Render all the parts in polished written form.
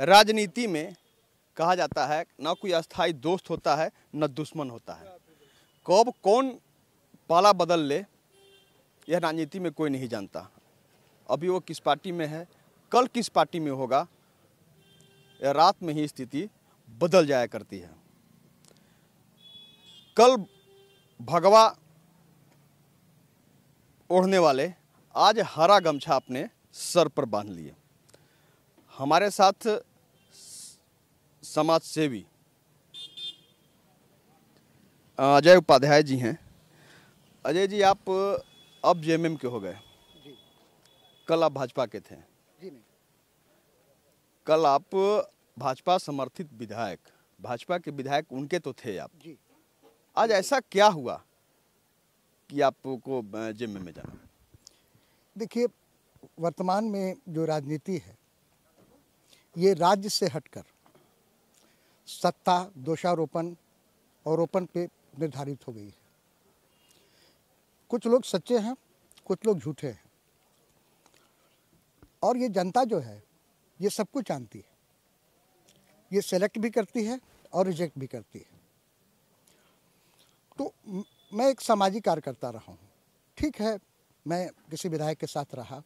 राजनीति में कहा जाता है ना कोई अस्थाई दोस्त होता है न दुश्मन होता है। कब कौन पाला बदल ले यह राजनीति में कोई नहीं जानता। अभी वो किस पार्टी में है, कल किस पार्टी में होगा, यह रात में ही स्थिति बदल जाया करती है। कल भगवा ओढ़ने वाले आज हरा गमछा अपने सर पर बांध लिए। हमारे साथ समाज सेवी अजय उपाध्याय जी हैं। अजय जी, आप अब जेएमएम के हो गए जी। कल आप भाजपा के थे जी। नहीं, कल आप भाजपा समर्थित विधायक, भाजपा के विधायक उनके तो थे आप जी। आज ऐसा क्या हुआ कि आपको जेएमएम में जाना? देखिए, वर्तमान में जो राजनीति है ये राज्य से हटकर सत्ता, दोषारोपण और रोपण पे निर्धारित हो गई है। कुछ लोग सच्चे हैं, कुछ लोग झूठे हैं, और ये जनता जो है ये सब कुछ जानती है। ये सेलेक्ट भी करती है और रिजेक्ट भी करती है। तो मैं एक सामाजिक कार्यकर्ता रहा हूँ, ठीक है, मैं किसी विधायक के साथ रहा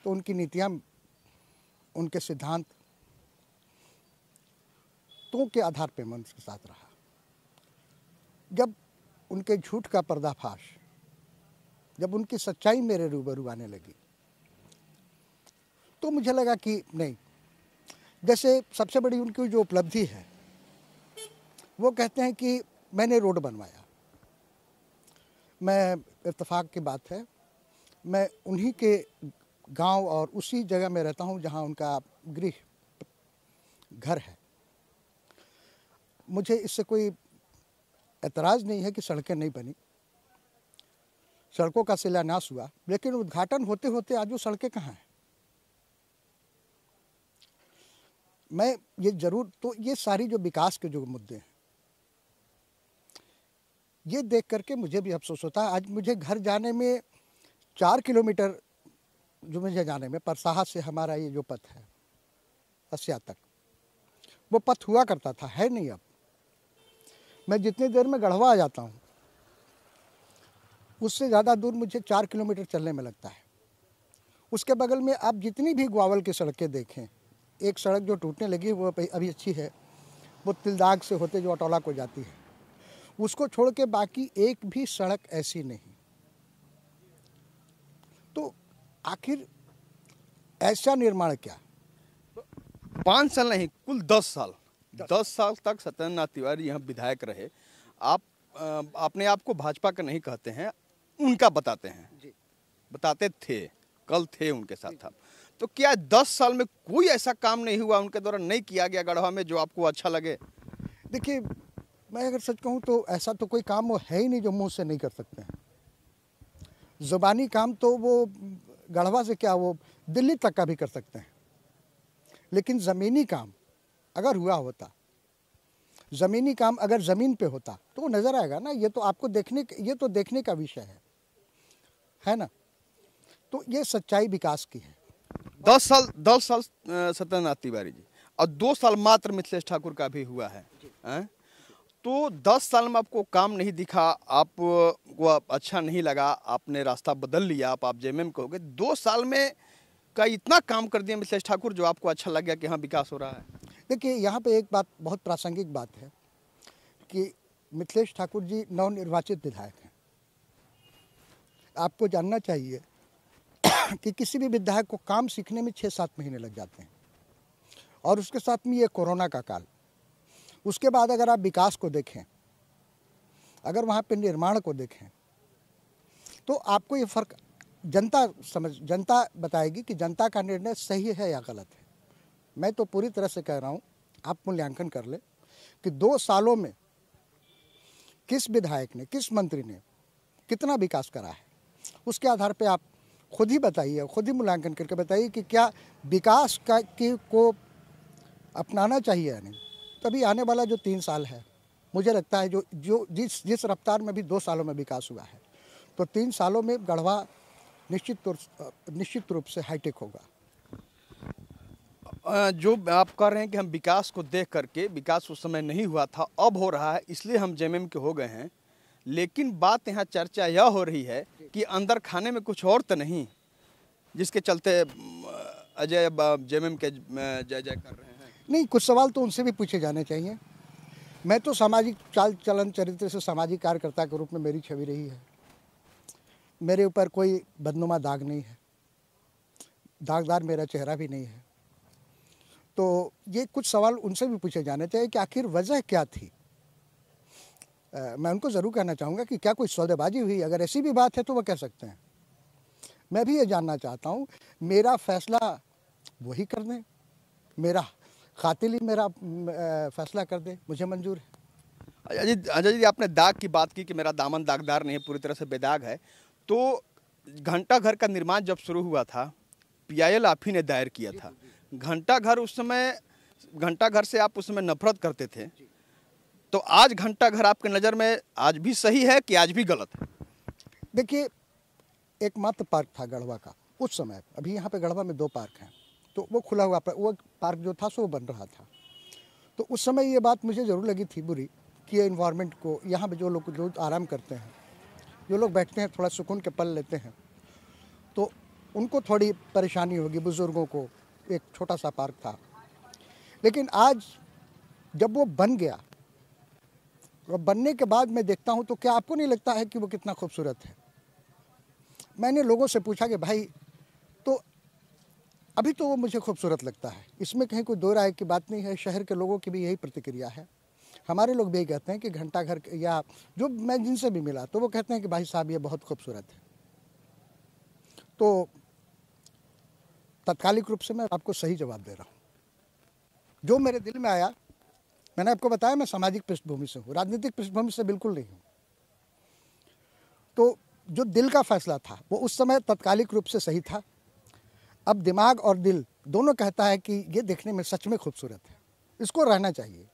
तो उनकी नीतियाँ, उनके सिद्धांत के आधार पर मैं उनके साथ रहा। जब उनके झूठ का पर्दाफाश, जब उनकी सच्चाई मेरे रूबरू आने लगी तो मुझे लगा कि नहीं, जैसे सबसे बड़ी उनकी जो उपलब्धि है वो कहते हैं कि मैंने रोड बनवाया। मैं, इत्तेफाक की बात है, मैं उन्हीं के गांव और उसी जगह में रहता हूं जहां उनका गृह घर है। मुझे इससे कोई ऐतराज़ नहीं है कि सड़कें नहीं बनी, सड़कों का शिलान्यास हुआ, लेकिन उद्घाटन होते होते आज वो सड़कें कहाँ हैं? मैं ये जरूर, तो ये सारी जो विकास के जो मुद्दे हैं ये देख करके मुझे भी अफसोस होता है। आज मुझे घर जाने में 4 किलोमीटर जो मुझे जाने में, परसाहा से हमारा ये जो पथ है अस्या तक, वो पथ हुआ करता था, है नहीं अब। मैं जितनी देर में गढ़वा आ जाता हूँ उससे ज़्यादा दूर मुझे 4 किलोमीटर चलने में लगता है। उसके बगल में आप जितनी भी ग्वावल की सड़कें देखें, एक सड़क जो टूटने लगी वो अभी अच्छी है, वो तिलदाग से होते जो अटौला को जाती है, उसको छोड़ के बाकी एक भी सड़क ऐसी नहीं। तो आखिर ऐसा निर्माण क्या? 5 साल नहीं, कुल 10 साल 10 साल तक सत्येंद्र नाथ तिवारी यहाँ विधायक रहे। आप अपने आप को भाजपा का नहीं कहते हैं, उनका बताते हैं जी। बताते थे, कल थे उनके साथ आप। तो क्या 10 साल में कोई ऐसा काम नहीं हुआ उनके द्वारा, नहीं किया गया गढ़वा में जो आपको अच्छा लगे? देखिए, मैं अगर सच कहूँ तो ऐसा तो कोई काम वो है ही नहीं जो मुंह से नहीं कर सकते हैं। ज़ुबानी काम तो वो गढ़वा से क्या, वो दिल्ली तक का भी कर सकते हैं, लेकिन ज़मीनी काम अगर हुआ होता, ज़मीनी काम अगर ज़मीन पे होता तो वो नज़र आएगा ना। ये तो आपको देखने का विषय है ना। तो ये सच्चाई विकास की है। 10 साल सत्येंद्र नाथ तिवारी जी, और 2 साल मात्र मिथिलेश ठाकुर का भी हुआ है। तो 10 साल में आपको काम नहीं दिखा, आपको अच्छा नहीं लगा, आपने रास्ता बदल लिया, आप जेएमएम के हो गए। 2 साल में का इतना काम कर दिया मिथिलेश ठाकुर जो आपको अच्छा लग गया कि हाँ विकास हो रहा है। देखिए, यहाँ पे एक बात, बहुत प्रासंगिक बात है कि मिथिलेश ठाकुर जी नवनिर्वाचित विधायक हैं। आपको जानना चाहिए कि किसी भी विधायक को काम सीखने में 6-7 महीने लग जाते हैं, और उसके साथ में ये कोरोना का काल। उसके बाद अगर आप विकास को देखें, अगर वहाँ पे निर्माण को देखें, तो आपको ये फर्क जनता बताएगी कि जनता का निर्णय सही है या गलत है। मैं तो पूरी तरह से कह रहा हूँ, आप मूल्यांकन कर ले कि 2 सालों में किस विधायक ने, किस मंत्री ने कितना विकास करा है। उसके आधार पे आप खुद ही बताइए, खुद ही मूल्यांकन करके बताइए कि क्या विकास को अपनाना चाहिए या नहीं। तभी आने वाला जो 3 साल है, मुझे लगता है जिस रफ्तार में भी 2 सालों में विकास हुआ है, तो 3 सालों में गढ़वा निश्चित रूप से हाईटेक होगा। जो आप कह रहे हैं कि हम विकास को देख करके, विकास उस समय नहीं हुआ था, अब हो रहा है, इसलिए हम जेएमएम के हो गए हैं। लेकिन बात यहाँ चर्चा यह हो रही है कि अंदर खाने में कुछ और तो नहीं, जिसके चलते अजय जेएमएम के जय जय कर रहे हैं। नहीं, कुछ सवाल तो उनसे भी पूछे जाने चाहिए। मैं तो सामाजिक चाल चलन चरित्र से सामाजिक कार्यकर्ता के रूप में मेरी छवि रही है। मेरे ऊपर कोई बदनुमा दाग नहीं है, दागदार मेरा चेहरा भी नहीं है। तो ये कुछ सवाल उनसे भी पूछे जाने चाहिए कि आखिर वजह क्या थी। मैं उनको ज़रूर कहना चाहूँगा कि क्या कोई सौदेबाजी हुई? अगर ऐसी भी बात है तो वो कह सकते हैं। मैं भी ये जानना चाहता हूँ, मेरा फैसला वही कर दें, मेरा कातिल ही मेरा फैसला कर दे, मुझे मंजूर है। अजय जी, आपने दाग की बात की कि मेरा दामन दागदार नहीं है, पूरी तरह से बेदाग है। तो घंटा घर का निर्माण जब शुरू हुआ था, पीआईएल आप ही ने दायर किया था। घंटा घर उस समय, घंटा घर से आप उस समय नफरत करते थे, तो आज घंटा घर आपके नज़र में आज भी सही है कि आज भी गलत है? देखिए, एकमात्र पार्क था गढ़वा का उस समय। अभी यहाँ पे गढ़वा में 2 पार्क हैं, तो वो खुला हुआ वो पार्क जो था सो वो बन रहा था। तो उस समय ये बात मुझे ज़रूर लगी थी बुरी कि ये इन्वायरमेंट को, यहाँ पे जो लोग जो आराम करते हैं, जो लोग बैठते हैं, थोड़ा सुकून के पल लेते हैं, तो उनको थोड़ी परेशानी होगी। बुज़ुर्गों को एक छोटा सा पार्क था। लेकिन आज जब वो बन गया और बनने के बाद मैं देखता हूँ, तो क्या आपको नहीं लगता है कि वो कितना खूबसूरत है? मैंने लोगों से पूछा कि भाई, तो अभी तो वो मुझे खूबसूरत लगता है, इसमें कहीं कोई दो राय की बात नहीं है। शहर के लोगों की भी यही प्रतिक्रिया है। हमारे लोग भी यही कहते हैं कि घंटा घर, या जो मैं जिनसे भी मिला तो वो कहते हैं कि भाई साहब ये बहुत खूबसूरत है। तो तात्कालिक रूप से मैं आपको सही जवाब दे रहा हूँ। जो मेरे दिल में आया, मैंने आपको बताया मैं सामाजिक पृष्ठभूमि से हूँ, राजनीतिक पृष्ठभूमि से बिल्कुल नहीं हूँ। तो जो दिल का फैसला था वो उस समय तात्कालिक रूप से सही था। अब दिमाग और दिल दोनों कहता है कि ये देखने में सच में खूबसूरत है, इसको रहना चाहिए।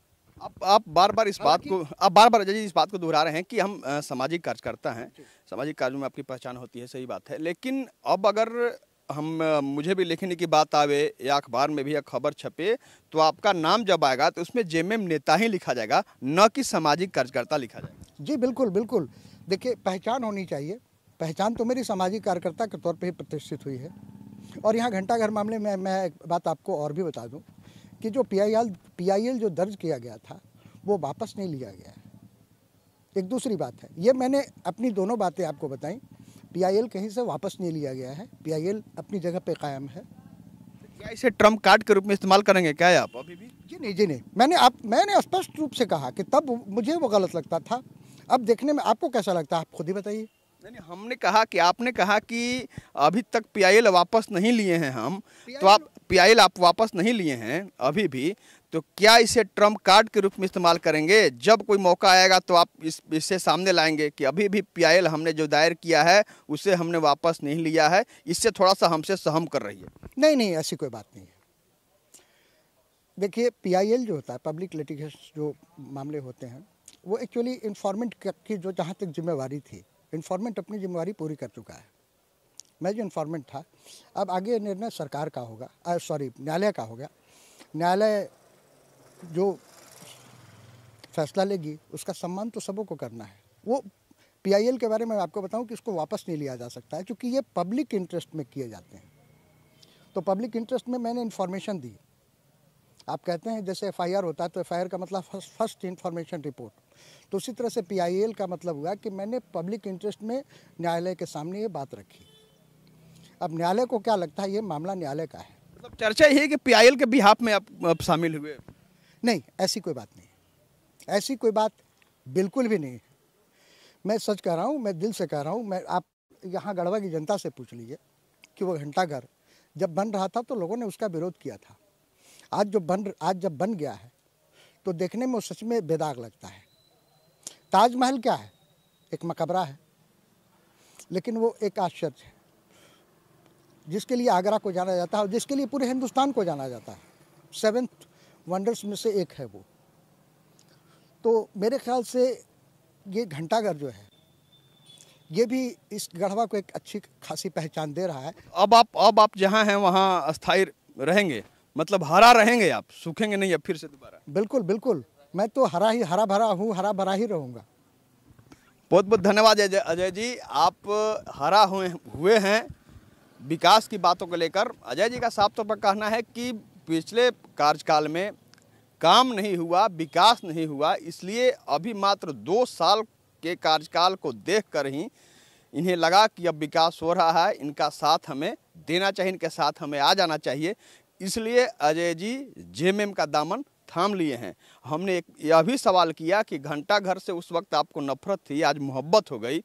आप बार बार इस बात को, आप बार बार अजय जी इस बात को दोहरा रहे हैं कि हम सामाजिक कार्यकर्ता हैं, सामाजिक कार्यों में आपकी पहचान होती है, सही बात है। लेकिन अब अगर हम मुझे भी लिखने की बात आवे या अखबार में भी या खबर छपे, तो आपका नाम जब आएगा तो उसमें जेएमएम नेता ही लिखा जाएगा, न कि सामाजिक कार्यकर्ता लिखा जाएगा। जी बिल्कुल बिल्कुल। देखिए, पहचान होनी चाहिए। पहचान तो मेरी सामाजिक कार्यकर्ता के तौर पे ही प्रतिष्ठित हुई है। और यहाँ घंटाघर मामले में मैं एक बात आपको और भी बता दूं कि जो पीआईएल जो दर्ज किया गया था वो वापस नहीं लिया गया है। एक दूसरी बात है, ये मैंने अपनी दोनों बातें आपको बताई। पीआईएल कहीं से वापस नहीं लिया गया है, पीआईएल अपनी जगह पे कायम है। क्या इसे ट्रम्प कार्ड के रूप में इस्तेमाल करेंगे क्या आप अभी भी? जी नहीं। मैंने स्पष्ट रूप से कहा कि तब मुझे वो गलत लगता था। अब देखने में आपको कैसा लगता है, आप खुद ही बताइए। नहीं, हमने कहा कि आपने कहा कि अभी तक पीआईएल वापस नहीं लिए हैं हम, तो आप पीआईएल आप वापस नहीं लिए हैं अभी भी, तो क्या इसे ट्रम्प कार्ड के रूप में इस्तेमाल करेंगे? जब कोई मौका आएगा तो आप इससे सामने लाएंगे कि अभी भी पीआईएल हमने जो दायर किया है उसे हमने वापस नहीं लिया है, इससे थोड़ा सा हमसे सहम कर रही है। नहीं, ऐसी कोई बात नहीं है। देखिए, पीआईएल जो होता है, पब्लिक लिटिगेशन जो मामले होते हैं, वो एक्चुअली इन्फॉर्मेंट की जो जहाँ तक जिम्मेवारी थी, इन्फॉर्मेंट अपनी जिम्मेवारी पूरी कर चुका है। मैं जो इन्फॉर्मेंट था, अब आगे निर्णय सरकार का होगा, न्यायालय का होगा। न्यायालय जो फैसला लेगी उसका सम्मान तो सबों को करना है। वो पीआईएल के बारे में आपको बताऊं कि इसको वापस नहीं लिया जा सकता है, क्योंकि ये पब्लिक इंटरेस्ट में किए जाते हैं। तो पब्लिक इंटरेस्ट में मैंने इन्फॉर्मेशन दी। आप कहते हैं जैसे एफआईआर होता है तो एफआईआर का मतलब फर्स्ट इन्फॉर्मेशन रिपोर्ट, तो उसी तरह से पीआईएल का मतलब हुआ कि मैंने पब्लिक इंटरेस्ट में न्यायालय के सामने ये बात रखी। अब न्यायालय को क्या लगता है, ये मामला न्यायालय का है। मतलब चर्चा ये है कि पीआईएल के बिहाफ में आप शामिल हुए? नहीं, ऐसी कोई बात नहीं, ऐसी कोई बात बिल्कुल भी नहीं। मैं सच कह रहा हूँ, मैं दिल से कह रहा हूँ। मैं आप यहाँ गढ़वा की जनता से पूछ लीजिए कि वो घंटाघर जब बन रहा था तो लोगों ने उसका विरोध किया था। आज जब बन गया है तो देखने में सच में बेदाग लगता है। ताजमहल क्या है? एक मकबरा है, लेकिन वो एक आश्चर्य है जिसके लिए आगरा को जाना जाता है और जिसके लिए पूरे हिंदुस्तान को जाना जाता है। 7th वंडर्स में से एक है वो। तो मेरे ख्याल से ये घंटाघर जो है, ये भी इस गढ़वा को एक अच्छी खासी पहचान दे रहा है। अब आप जहाँ हैं वहाँ अस्थायी रहेंगे, मतलब हरा रहेंगे आप, सूखेंगे नहीं अब फिर से दोबारा? बिल्कुल बिल्कुल, मैं तो हरा भरा हूँ, हरा भरा ही रहूँगा। बहुत बहुत धन्यवाद अजय जी, आप हरा हुए हैं विकास की बातों को लेकर। अजय जी का साफ तौर पर कहना है कि पिछले कार्यकाल में काम नहीं हुआ, विकास नहीं हुआ, इसलिए अभी मात्र 2 साल के कार्यकाल को देखकर ही इन्हें लगा कि अब विकास हो रहा है, इनका साथ हमें देना चाहिए, इनके साथ हमें आ जाना चाहिए। इसलिए अजय जी जेएमएम का दामन थाम लिए हैं। हमने यह भी सवाल किया कि घंटा घर से उस वक्त आपको नफरत थी, आज मोहब्बत हो गई।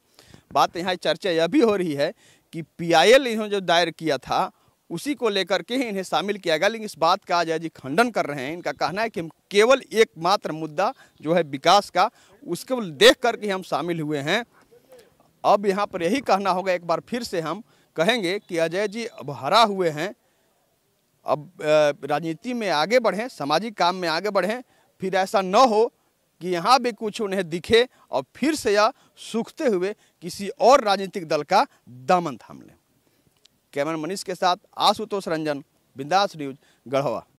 बात यहाँ चर्चा यह भी हो रही है कि पीआईएल इन्होंने जो दायर किया था उसी को लेकर के ही इन्हें शामिल किया गया, लेकिन इस बात का अजय जी खंडन कर रहे हैं। इनका कहना है कि हम केवल एकमात्र मुद्दा जो है विकास का, उसको देख करके हम शामिल हुए हैं। अब यहाँ पर यही कहना होगा, एक बार फिर से हम कहेंगे कि अजय जी अब हरा हुए हैं, अब राजनीति में आगे बढ़ें, सामाजिक काम में आगे बढ़ें, फिर ऐसा न हो कि यहाँ भी कुछ उन्हें दिखे और फिर से यह सूखते हुए किसी और राजनीतिक दल का दामन थाम लें। कैमरा मनीष के साथ आशुतोष रंजन, बिंदास न्यूज, गढ़वा।